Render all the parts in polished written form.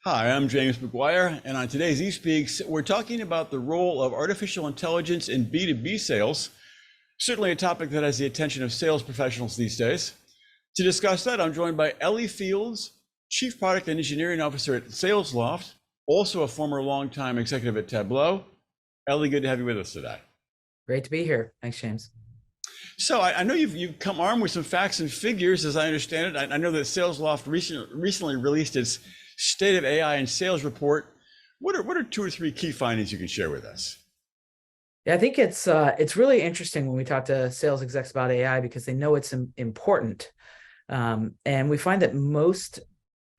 Hi, I'm James McGuire, and on today's eSpeaks, we're talking about the role of artificial intelligence in B2B sales, certainly a topic that has the attention of sales professionals these days. To discuss that, I'm joined by Ellie Fields, Chief Product and Engineering Officer at Salesloft, also a former longtime executive at Tableau. Ellie, good to have you with us today. Great to be here. Thanks, James. So I know you've come armed with some facts and figures, as I understand it. I know that Salesloft recently released its State of AI in Sales report. What are two or three key findings you can share with us? Yeah, I think it's really interesting when we talk to sales execs about AI because they know it's important, and we find that most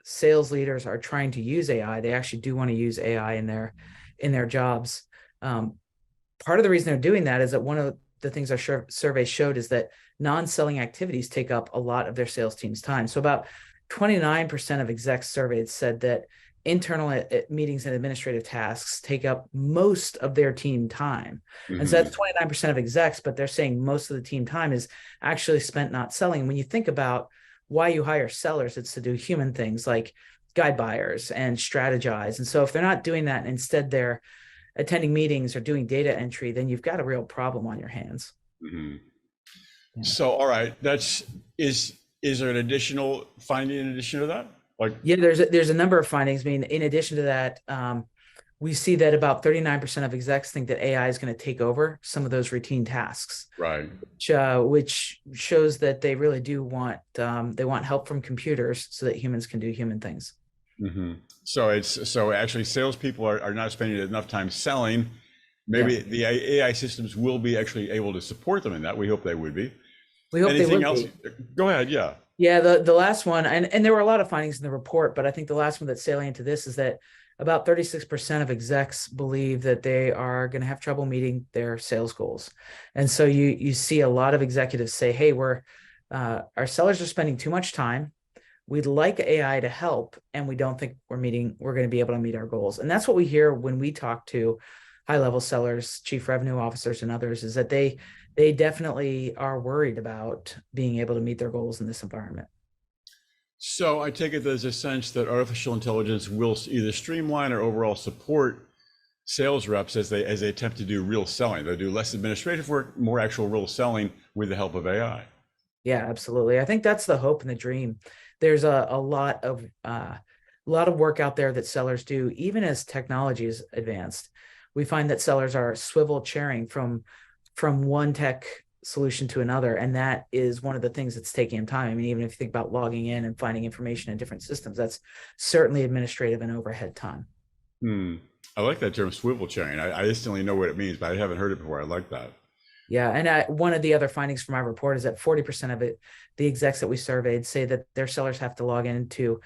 sales leaders are trying to use AI. They actually do want to use AI in their jobs. Part of the reason they're doing that is that one of the things our survey showed is that non-selling activities take up a lot of their sales team's time. So about 29% of execs surveyed said that internal meetings and administrative tasks take up most of their team time. And so that's 29% of execs, but they're saying most of the team time is actually spent not selling. And when you think about why you hire sellers, it's to do human things like guide buyers and strategize. And so if they're not doing that, and instead they're attending meetings or doing data entry, then you've got a real problem on your hands. Yeah. Yeah. So, all right, is there an additional finding in addition to that? Yeah, there's a number of findings. I mean, in addition to that, we see that about 39% of execs think that AI is going to take over some of those routine tasks, right? Which shows that they really do want they want help from computers so that humans can do human things. So actually, salespeople are not spending enough time selling. Maybe the AI systems will be actually able to support them in that. We hope they would be. We hope Anything they would else? be. Go ahead. Yeah. Yeah, the last one, and there were a lot of findings in the report, but I think the last one that's salient to this is that about 36% of execs believe that they are going to have trouble meeting their sales goals. And so you see a lot of executives say, hey, our sellers are spending too much time. We'd like AI to help, and we don't think we're going to be able to meet our goals. And that's what we hear when we talk to high-level sellers, chief revenue officers, and others, is that they definitely are worried about being able to meet their goals in this environment. So I take it there's a sense that artificial intelligence will either streamline or overall support sales reps as they attempt to do real selling. They'll do less administrative work, more actual real selling with the help of AI. Yeah, absolutely. I think that's the hope and the dream. There's a lot of work out there that sellers do, even as technology is advanced. We find that sellers are swivel chairing from one tech solution to another, and that is one of the things that's taking them time. I mean, even if you think about logging in and finding information in different systems, that's certainly administrative and overhead time. I like that term, swivel chairing. I instantly know what it means, but I haven't heard it before. I like that. Yeah, and one of the other findings from our report is that 40% of the execs that we surveyed say that their sellers have to log into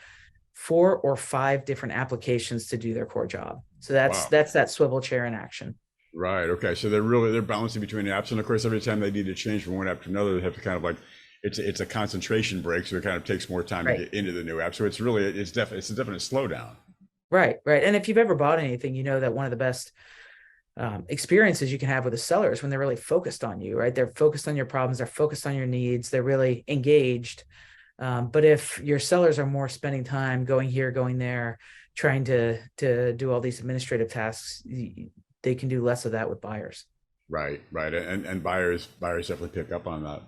4 or 5 different applications to do their core job. So that's that swivel chair in action. Right. Okay. So they're balancing between apps, and of course, every time they need to change from one app to another, they have to kind of it's a concentration break, so it kind of takes more time to get into the new app. So it's a definite slowdown. Right. And if you've ever bought anything, you know that one of the best experiences you can have with a seller is when they're really focused on you, right? They're focused on your problems, they're focused on your needs, they're really engaged. But if your sellers are more spending time going here, going there, trying to do all these administrative tasks, they can do less of that with buyers. Right. And buyers definitely pick up on that.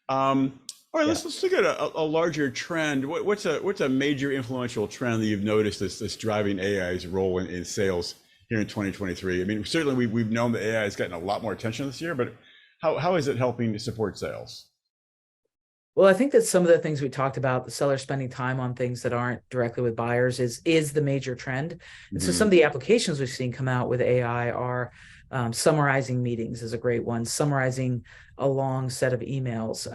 All right, let's look at a larger trend. What's a major influential trend that you've noticed that's driving AI's role in sales here in 2023? I mean, certainly we've known that AI has gotten a lot more attention this year, but how is it helping to support sales? Well, I think that some of the things we talked about, the seller spending time on things that aren't directly with buyers is the major trend. And so some of the applications we've seen come out with AI are summarizing meetings is a great one, summarizing a long set of emails,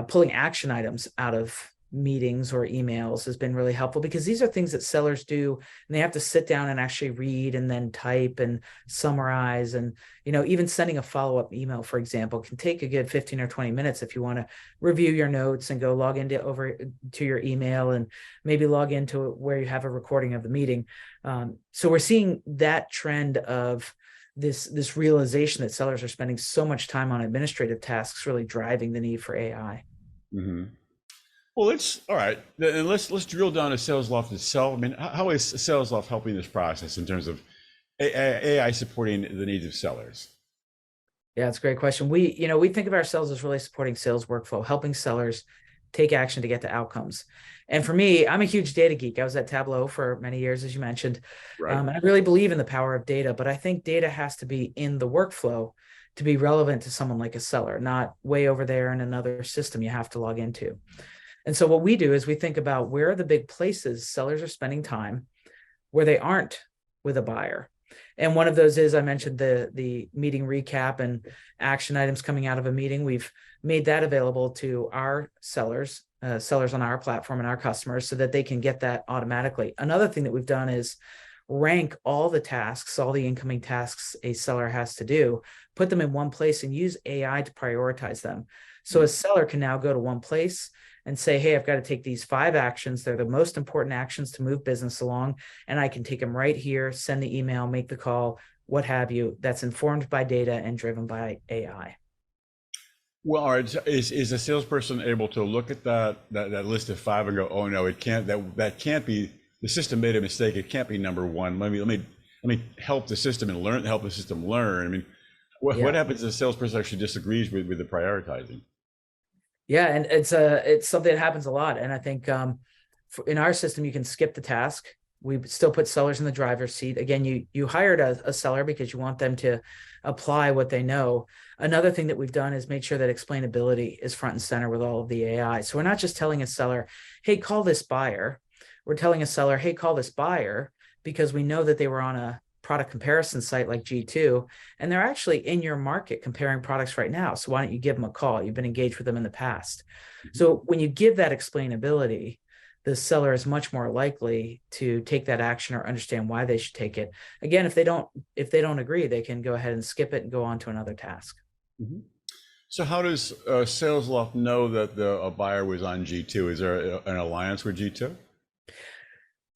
pulling action items out of meetings or emails has been really helpful because these are things that sellers do and they have to sit down and actually read and then type and summarize. And even sending a follow-up email, for example, can take a good 15 or 20 minutes if you want to review your notes and go log over to your email and maybe log into where you have a recording of the meeting. So we're seeing that trend of this realization that sellers are spending so much time on administrative tasks really driving the need for AI. Well, let's all right. Then let's drill down to Salesloft itself. I mean, how is Salesloft helping this process in terms of AI supporting the needs of sellers? Yeah, it's a great question. We think of ourselves as really supporting sales workflow, helping sellers take action to get to outcomes. And for me, I'm a huge data geek. I was at Tableau for many years, as you mentioned. Right. And I really believe in the power of data, but I think data has to be in the workflow to be relevant to someone like a seller, not way over there in another system you have to log into. And so what we do is we think about where are the big places sellers are spending time where they aren't with a buyer. And one of those is, I mentioned the meeting recap and action items coming out of a meeting. We've made that available to our sellers, sellers on our platform and our customers so that they can get that automatically. Another thing that we've done is rank all the tasks, all the incoming tasks a seller has to do, put them in one place and use AI to prioritize them. So a seller can now go to one place and say, hey, I've got to take these 5 actions. They're the most important actions to move business along. And I can take them right here, send the email, make the call, what have you. That's informed by data and driven by AI. Well, all right. Is a salesperson able to look at that list of 5 and go, oh no, it can't, that can't be, the system made a mistake. It can't be number 1. Let me help the system and help the system learn. I mean, what happens if a salesperson actually disagrees with the prioritizing? Yeah, and it's something that happens a lot. And I think in our system, you can skip the task. We still put sellers in the driver's seat. Again, you hired a seller because you want them to apply what they know. Another thing that we've done is made sure that explainability is front and center with all of the AI. So we're not just telling a seller, hey, call this buyer. We're telling a seller, hey, call this buyer, because we know that they were on a product comparison site like G2, and they're actually in your market comparing products right now. So why don't you give them a call? You've been engaged with them in the past. So when you give that explainability, the seller is much more likely to take that action or understand why they should take it. Again, if they don't agree, they can go ahead and skip it and go on to another task. Mm-hmm. So how does Salesloft know that a buyer was on G2? Is there an alliance with G2?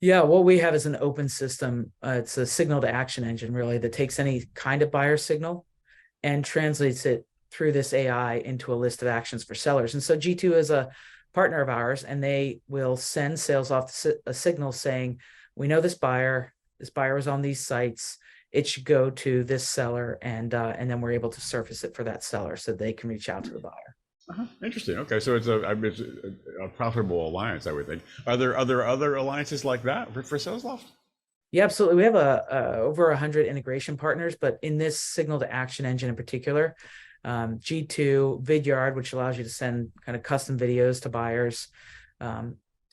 Yeah, what we have is an open system. It's a signal to action engine, really, that takes any kind of buyer signal and translates it through this AI into a list of actions for sellers. And so G2 is a partner of ours, and they will send Salesloft a signal saying, we know this buyer was on these sites. It should go to this seller, and then we're able to surface it for that seller so they can reach out to the buyer. Interesting. Okay, so it's a profitable alliance, I would think. Are there other alliances like that for Salesloft? Yeah, absolutely. We have over 100 integration partners, but in this signal to action engine in particular, G2, Vidyard, which allows you to send kind of custom videos to buyers,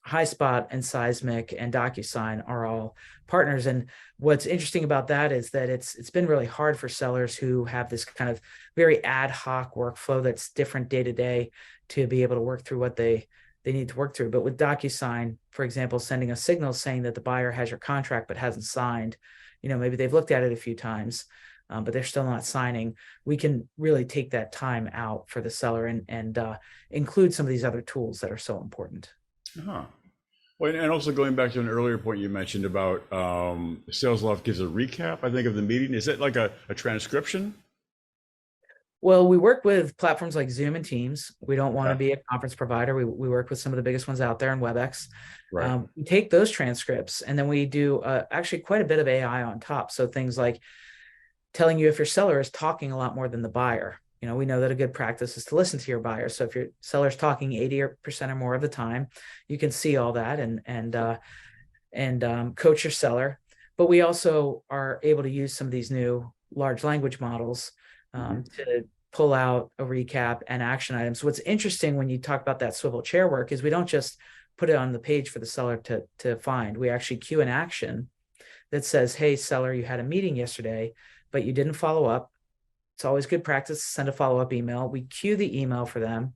Highspot and Seismic and DocuSign are all partners. And what's interesting about that is that it's been really hard for sellers who have this kind of very ad hoc workflow that's different day to day to be able to work through what they need to work through. But with DocuSign, for example, sending a signal saying that the buyer has your contract but hasn't signed, maybe they've looked at it a few times, but they're still not signing. We can really take that time out for the seller and include some of these other tools that are so important. Uh-huh. Well, and also going back to an earlier point you mentioned about Salesloft gives a recap, I think, of the meeting. Is it like a transcription? Well, we work with platforms like Zoom and Teams. We don't want to be a conference provider. We work with some of the biggest ones out there in WebEx. Right. We take those transcripts and then we do actually quite a bit of AI on top. So things like telling you if your seller is talking a lot more than the buyer. We know that a good practice is to listen to your buyer. So if your seller's talking 80% or more of the time, you can see all that and coach your seller. But we also are able to use some of these new large language models to pull out a recap and action items. So what's interesting when you talk about that swivel chair work is we don't just put it on the page for the seller to find. We actually queue an action that says, hey, seller, you had a meeting yesterday, but you didn't follow up. It's always good practice to send a follow-up email. We queue the email for them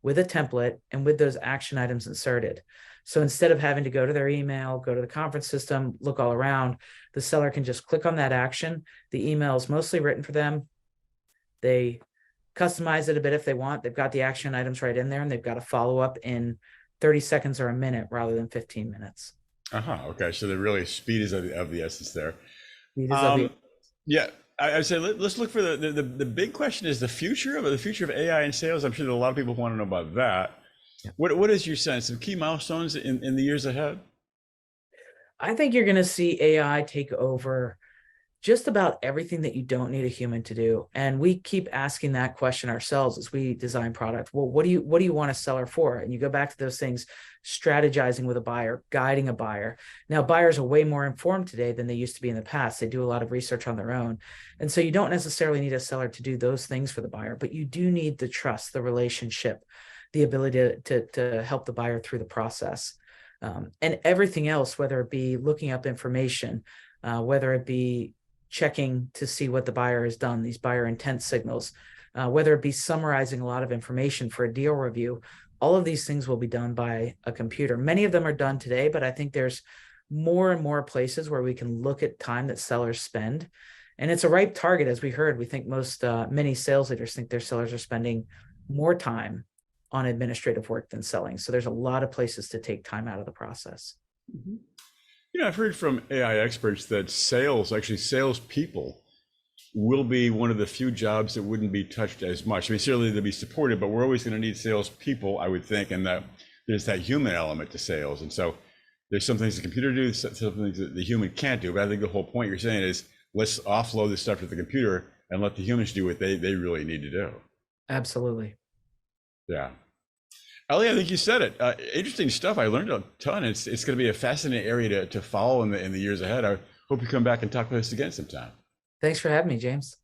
with a template and with those action items inserted. So instead of having to go to their email, go to the conference system, look all around, the seller can just click on that action. The email is mostly written for them. They customize it a bit if they want. They've got the action items right in there, and they've got a follow-up in 30 seconds or a minute rather than 15 minutes. Okay, so the really speed is of the essence there. Yeah. I'd say let's look for the big question is the future of AI in sales. I'm sure that a lot of people want to know about that. What is your sense of key milestones in the years ahead? I think you're going to see AI take over just about everything that you don't need a human to do. And we keep asking that question ourselves as we design product. Well, what do you want a seller for? And you go back to those things, strategizing with a buyer, guiding a buyer. Now, buyers are way more informed today than they used to be in the past. They do a lot of research on their own. And so you don't necessarily need a seller to do those things for the buyer, but you do need the trust, the relationship, the ability to help the buyer through the process. And everything else, whether it be looking up information, whether it be checking to see what the buyer has done, these buyer intent signals, whether it be summarizing a lot of information for a deal review, all of these things will be done by a computer. Many of them are done today, but I think there's more and more places where we can look at time that sellers spend. And it's a ripe target, as we heard. We think many sales leaders think their sellers are spending more time on administrative work than selling. So there's a lot of places to take time out of the process. Mm-hmm. I've heard from AI experts that salespeople will be one of the few jobs that wouldn't be touched as much. I mean, certainly they'll be supported, but we're always going to need salespeople, I would think, and that there's that human element to sales. And so there's some things the computer do, some things that the human can't do. But I think the whole point you're saying is let's offload this stuff to the computer and let the humans do what they really need to do. Absolutely. Yeah. Ellie, I think you said it. Interesting stuff. I learned a ton. It's going to be a fascinating area to follow in the years ahead. I hope you come back and talk with us again sometime. Thanks for having me, James.